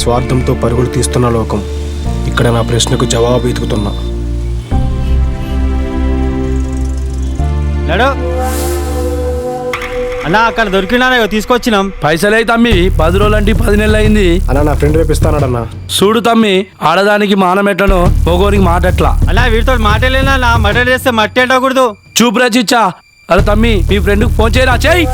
స్వార్థంతో పరుగులు తీస్తున్న లోకం. ఇక్కడ నా ప్రశ్నకు జవాబు వెతుకుతున్నా. అన్నా అక్కడ దొరికినా తీసుకొచ్చినాం. పైసలే తమ్మి 10 రోజులంటే 10 నెలలు అయింది అన్నా నా ఫ్రెండ్ రేపు ఇస్తానడన్నా. చూడు తమ్మి, ఆడదానికి మానం ఎట్లనో మొగోనికి మాట ఎట్లా. అన్నా వీటితో మాటలేనా, మర్డర్ చేస్తే మట్టి అంటకూడదు. చూపు రచిచ్చా. అరే తమ్మి, మీ ఫ్రెండ్కి ఫోన్ చేయరా? చేయి.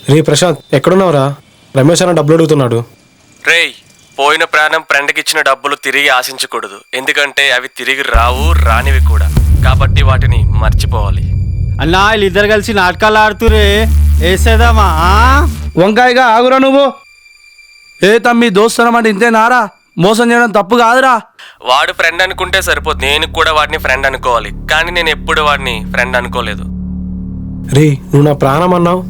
రే ప్రశాంత్, ఎక్కడున్నావురా? రమేష్ అన్న డబ్బులు అడుగుతున్నాడు. రేయ్, పోయిన ప్రాణం ఫ్రెండ్కి ఇచ్చిన డబ్బులు తిరిగి ఆశించకూడదు. ఎందుకంటే అవి తిరిగి రావు, రానివి కూడా. కాబట్టి వాటిని మర్చిపోవాలి. అన్నా వీళ్ళిద్దరు కలిసి నాటకాలు ఆడుతురే, వేసేదామా? వంకాయగా ఆగురా నువ్వు. ఏ తమ్మి, దోస్తనం అంటే ఇంతే నారా? మోసం చేయడం తప్పు కాదురా. వాడు ఫ్రెండ్ అనుకుంటే సరిపోదు, నేను కూడా వాడిని ఫ్రెండ్ అనుకోవాలి. కానీ నేను ఎప్పుడు వాడిని ఫ్రెండ్ అనుకోలేదు. రే, నువ్వు నా ప్రాణం అన్నావు,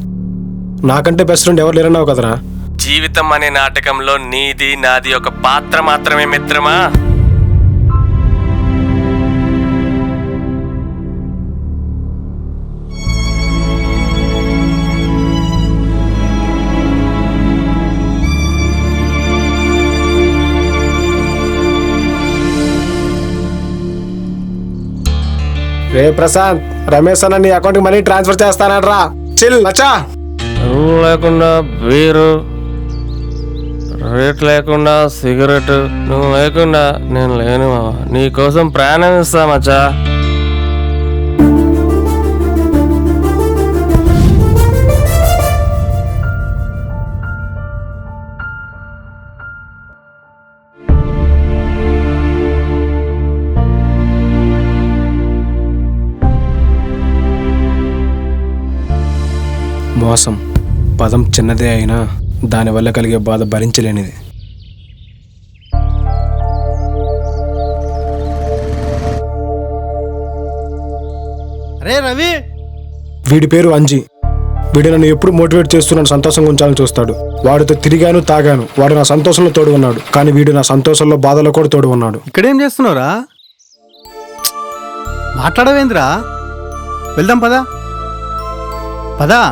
నాకంటే బెస్ట్ ఫ్రెండ్ ఎవరు లేరన్నావు కదరా. జీవితం అనే నాటకంలో నీది నాది ఒక పాత్ర మాత్రమే మిత్రమా. రే ప్రశాంత్, రమేష్ అన్న నీ అకౌంట్కి మనీ ట్రాన్స్ఫర్ చేస్తానట్రా. చిల్ నచ్చా. రూల్ లేకుండా బీరు, రేట్ లేకుండా సిగరెట్, నువ్వు లేకుండా నేను లేను మామ. నీ కోసం ప్రాణం ఇస్తా మచ్చా. మోసం పదం చిన్నదే అయినా దానివల్ల కలిగే బాధ భరించలేనిది. అరే రవి, వీడి పేరు అంజీ. వీడు నన్ను ఎప్పుడు మోటివేట్ చేస్తూ నన్ను సంతోషంగా ఉంచాలని చూస్తాడు. వాడితో తిరిగాను, తాగాను. వాడు నా సంతోషంలో తోడు ఉన్నాడు, కానీ వీడు నా సంతోషంలో బాధలో కూడా తోడు ఉన్నాడు. ఇక్కడేం చేస్తున్నావురా? మాట్లాడవేంద్రా? వెళ్దాం పదా పదా.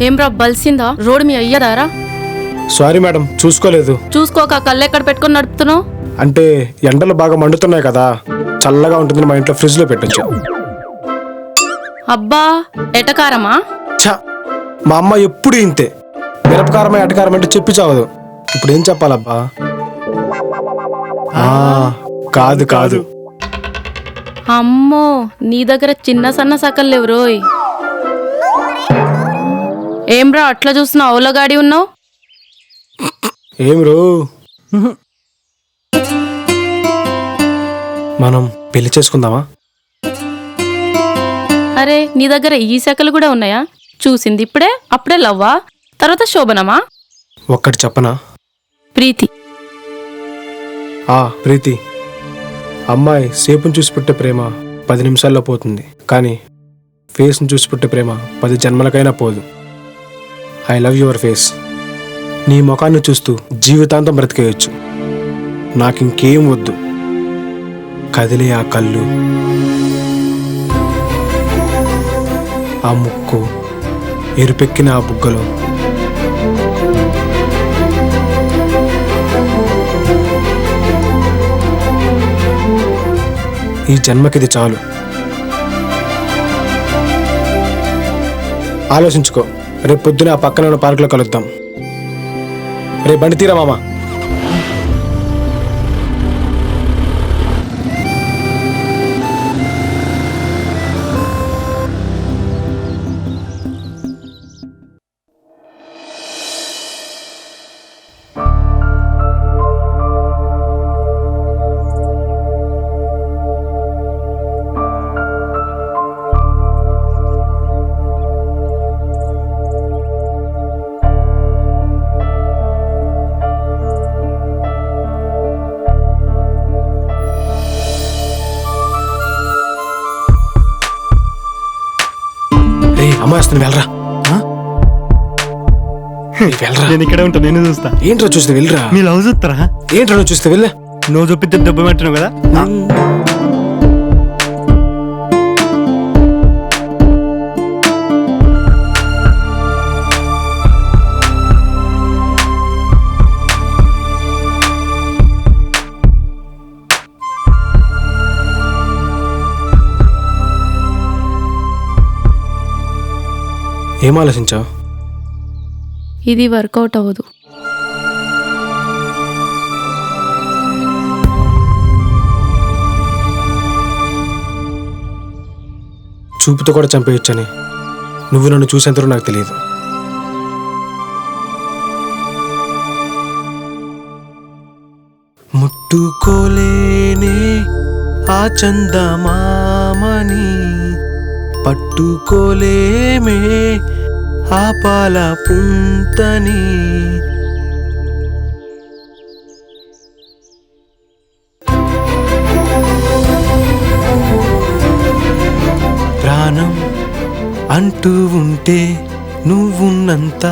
ఏం రా, బలిసిందా? రోడ్డు మీ అయ్యదారా? సారీ మేడం, చూసుకోలేదు. చూసుకోక కళ్ళెక్కడ పెట్టుకుని నడుపుతున్నావు? అంటే ఎండలు బాగా మండుతున్నాయి కదా, చల్లగా ఉంటుందని మా ఇంట్లో ఫ్రిడ్జ్ లో పెట్టొచ్చు. అబ్బా, ఎటకారమా? ఛ, మా అమ్మ ఎప్పుడు ఇంతే. మిరపకారమా ఎటకారం అంటే చెప్పి చావదు. ఇప్పుడు ఏం చెప్పాలబ్బా? కాదు కాదు. అమ్మో, నీ దగ్గర చిన్న సన్న సకలు లేవు రోయ్. ఏం రా అట్లా చూస్తున్నావు? అవులగాడి ఉన్నావు. ఏం రో, మనం పెళ్లి చేసుకుందామా? అరే, నీ దగ్గర ఈ సకలు కూడా ఉన్నాయా? చూసింది ఇప్పుడే, అప్పుడే లవ్వా? తర్వాత శోభనమా? ఒక్కటి చెప్పనా? ప్రీతి. ప్రీతి. అమ్మాయి సేపును చూసి పుట్టే ప్రేమ 10 నిమిషాల్లో పోతుంది, కానీ ఫేస్ను చూసి పుట్టే ప్రేమ 10 జన్మలకైనా పోదు. I love your face. నీ ముఖాన్ని చూస్తూ జీవితాంతం బ్రతికేయచ్చు. నాకింకేం వద్దు. కదిలే ఆ కళ్ళు, ఆ ముక్కు, ఎరుపెక్కిన ఆ బుగ్గలు. ఈ జన్మకిది చాలు. ఆలోచించుకో. రేపు పొద్దున ఆ పక్కన ఉన్న పార్కులో కలుద్దాం. రేపు బండి తీరా మామ. అమ్మాయి వస్తుంది వెళ్ళరా. వెళ్ళరా. నేను ఇక్కడే ఉంటా, నేను చూస్తా. ఏంట్రా చూస్తే వెళ్ళరా. మీ లవ్ చూస్తారా? ఏంట్రా నువ్వు చూస్తే వెళ్ళా. నువ్వు చూపితే దెబ్బ పెట్టినావు కదా. ఏం ఆలోచించావు? ఇది వర్కౌట్ అవ్వదు. చూపుతో కూడా చంపేయొచ్చని నువ్వు నన్ను చూసేంతలో నాకు తెలియదు. ముట్టుకోలేనే ఆ చందమామని, పట్టుకోలేమే ఆ పాల పుంతని. ప్రాణం అంటూ ఉంటే నువ్వున్నంత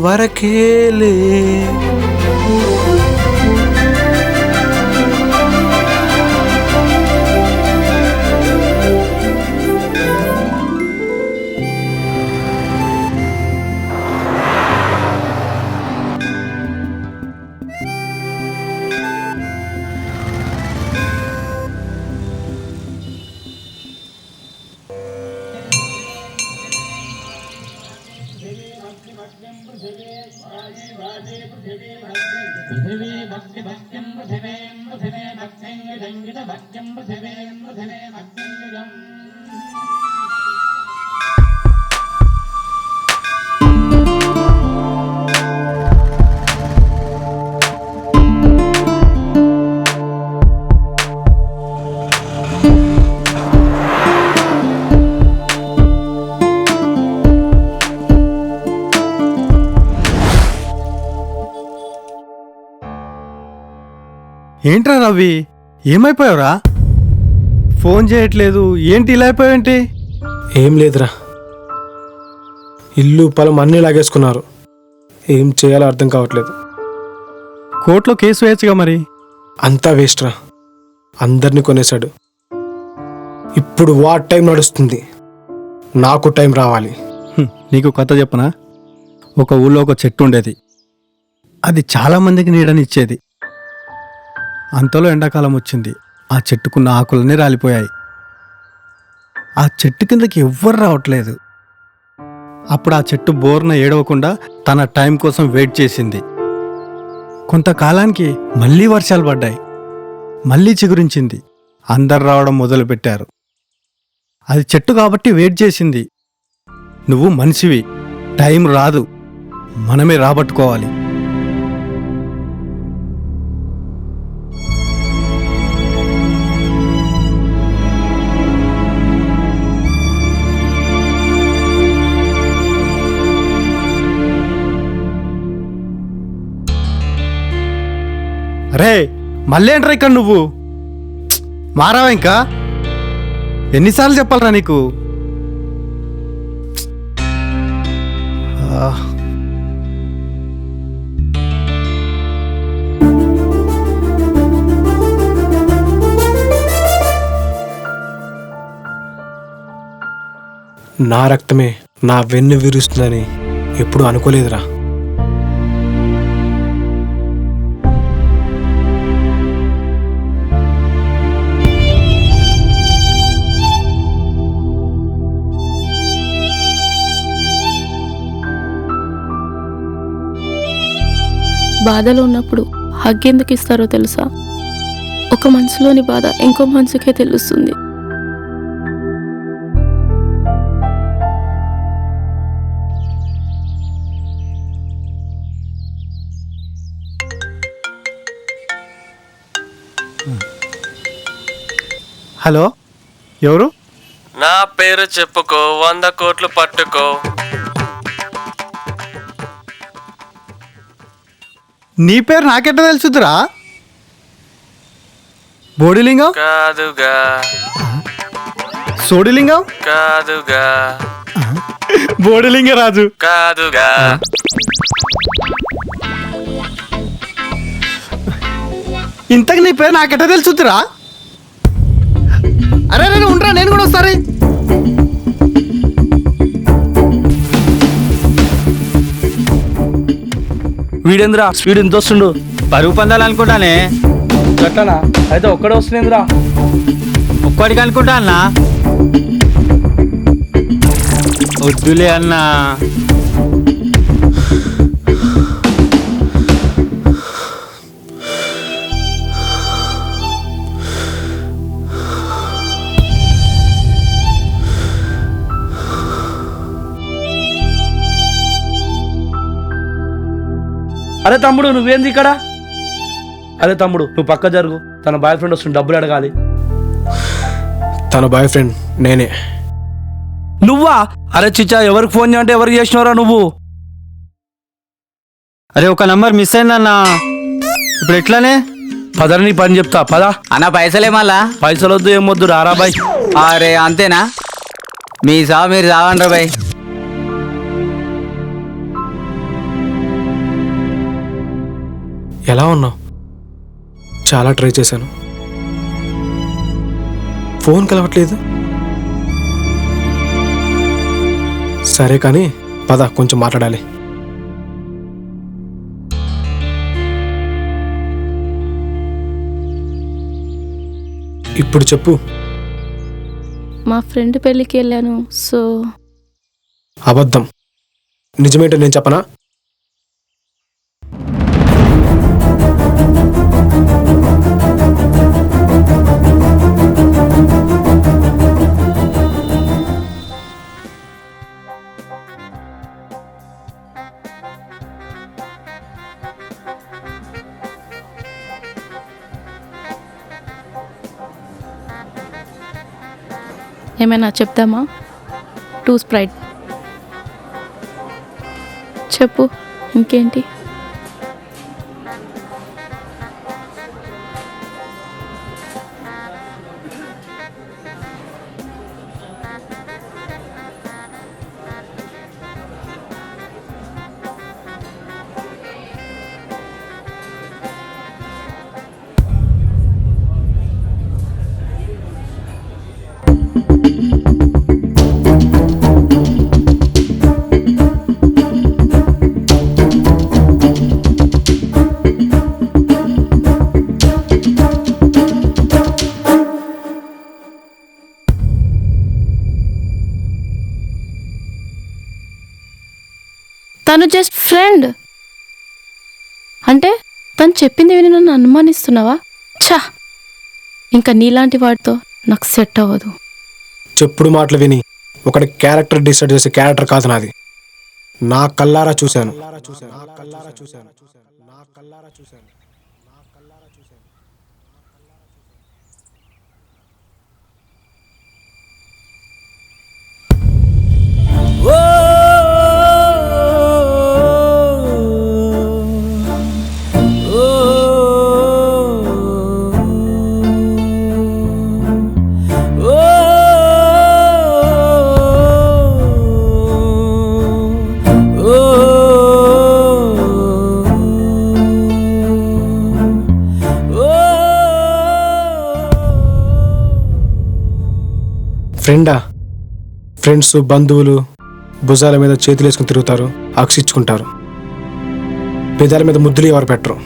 వరకేలే. ఏంట్రా రవి, ఏమైపోయావురా? ఫోన్ చేయట్లేదు, ఏంటి ఇలా అయిపోయావేంటి? ఏం లేదురా, ఇల్లు పొలం అన్నీ లాగేసుకున్నారు. ఏం చేయాలో అర్థం కావట్లేదు. కోర్టులో కేసు వేయచ్చుగా మరి. అంతా వేస్ట్ రా, అందరినీ కొనేశాడు. ఇప్పుడు వాట్ టైం నడుస్తుంది, నాకు టైం రావాలి. నీకు కథ చెప్పనా? ఒక ఊళ్ళో ఒక చెట్టు ఉండేది. అది చాలా మందికి నీడని ఇచ్చేది. అంతలో ఎండాకాలం వచ్చింది. ఆ చెట్టుకున్న ఆకులన్నీ రాలిపోయాయి. ఆ చెట్టు కిందకి ఎవ్వరు రావట్లేదు. అప్పుడు ఆ చెట్టు బోర్న ఏడవకుండా తన టైం కోసం వెయిట్ చేసింది. కొంతకాలానికి మళ్ళీ వర్షాలు పడ్డాయి, మళ్ళీ చిగురించింది. అందరు రావడం మొదలుపెట్టారు. అది చెట్టు కాబట్టి వెయిట్ చేసింది. నువ్వు మనిషివి, టైం రాదు, మనమే రాబట్టుకోవాలి. అరే మళ్ళీ ఏంట్రా ఇక్కడ నువ్వు? మారావా ఇంకా? ఎన్నిసార్లు చెప్పాలరా నీకు? నా రక్తమే నా వెన్ను విరుస్తుందని ఎప్పుడు అనుకోలేదురా. బాధలో ఉన్నప్పుడు హగ్ ఎందుకు ఇస్తారో తెలుసా? ఒక మనసులోని బాధ ఇంకో మనసుకే తెలుస్తుంది. హలో, ఎవరు? నా పేరు చెప్పుకో, 100 కోట్లు పట్టుకో. నీ పేరు నాకెట్ట తెలుసుద్రా? బోడిలింగం కాదుగా, సోడిలింగం కాదుగా, బోడిలింగరాజు. కాదుగా. ఇంతకు నీ పేరు నాకెట్ట తెలుసురా? అరే నేను ఉండరా, నేను కూడా వస్తారే. వీడేంద్రా స్పీడ్ ఎంత వస్తుండు? పరుగు పందాలు అనుకుంటానే. గట్లనా? అయితే ఒక్కడే వస్తుందేంద్రా? ఒక్కడికి అనుకుంటా అన్నా. వద్దులే అన్నా. అరే తమ్ముడు నువ్వేంది ఇక్కడ? అరే తమ్ముడు నువ్వు పక్క జరుగు, తన బాయ్ ఫ్రెండ్ వస్తుంది, డబ్బులు అడగాలి. తన బాయ్ ఫ్రెండ్ నేనే. నువ్వా? అరే చిచ్చా, ఎవరికి ఫోన్ చేయంటే ఎవరికి చేసినవరా నువ్వు? అరే ఒక నంబర్ మిస్ అయిందన్నా, ఇప్పుడు ఎట్లానే? పదని నీ పని చెప్తా పదా. అన్న పైసలే మళ్ళా? పైసలు వద్దు ఏం వద్దు, రారా బాయ్. అరే అంతేనా? మీ సావు మీరు సావండ్రా బాయ్. ఎలా ఉన్నావు? చాలా ట్రై చేశాను, ఫోన్ కలవట్లేదు. సరే కానీ పద, కొంచెం మాట్లాడాలి. ఇప్పుడు చెప్పు. మా ఫ్రెండ్ పెళ్ళికి వెళ్ళాను. సో అబద్ధం. నిజమేంటో నేను చెప్పనా? ఏమైనా చెప్తామా? 2 స్ప్రైట్. చెప్పు ఇంకేంటి? తను జస్ట్ ఫ్రెండ్ అంటే తను చెప్పింది విని నన్ను అనుమానిస్తున్నావా? ఛా, ఇంకా నీలాంటి వాడితో నాకు సెట్ అవ్వదు. చెప్పుడు మాటలు విని ఒకటి క్యారెక్టర్ డిసైడ్ చేసే క్యారెక్టర్ కాదు నాది. నా కల్లారా చూశాను. ఫ్రెండా? ఫ్రెండ్స్ బంధువులు భుజాల మీద చేతులు వేసుకుని తిరుగుతారు, ఆక్షించుకుంటారు, పెదాల మీద ముద్దులు ఎవరు పెట్టరు.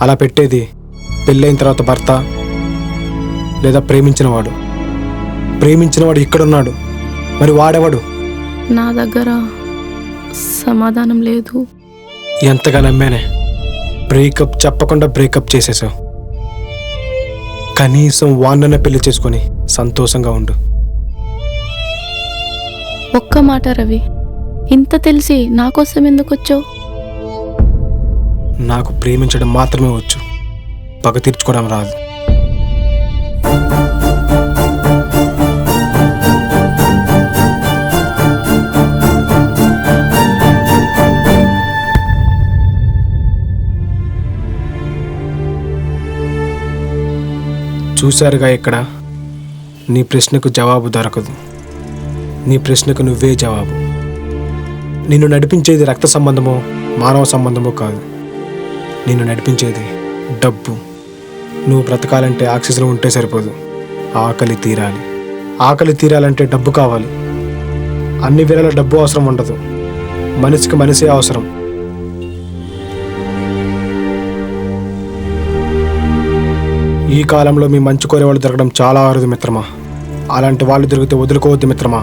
అలా పెట్టేది పెళ్ళైన తర్వాత భర్త లేదా ప్రేమించినవాడు. ప్రేమించినవాడు ఇక్కడున్నాడు, మరి వాడెవడు? నా దగ్గర సమాధానం లేదు. ఎంతగా నమ్మానే, బ్రేకప్ చెప్పకుండా బ్రేకప్ చేసేసావు. కనీసం వాన్నన్న పెళ్లి చేసుకొని సంతోషంగా ఉండు. ఒక్క మాట రవి, ఇంత తెలిసి నా కోసం ఎందుకు వచ్చావు? నాకు ప్రేమించడం మాత్రమే వచ్చు, పగ తీర్చుకోవడం రాదు. చూశారుగా, ఇక్కడ నీ ప్రశ్నకు జవాబు దొరకదు. నీ ప్రశ్నకు నువ్వే జవాబు. నిన్ను నడిపించేది రక్త సంబంధమో మానవ సంబంధమో కాదు. నిన్ను నడిపించేది డబ్బు. నువ్వు బ్రతకాలంటే ఆక్సిజన్ ఉంటే సరిపోదు, ఆకలి తీరాలి. ఆకలి తీరాలంటే డబ్బు కావాలి. అన్ని వేళల డబ్బు అవసరం ఉండదు, మనిషికి మనిషే అవసరం. ఈ కాలంలో మీ మంచి కోరే వాళ్ళు దొరకడం చాలా అరుదు మిత్రమా. అలాంటి వాళ్ళు దొరికితే వదులుకోవద్దు మిత్రమా.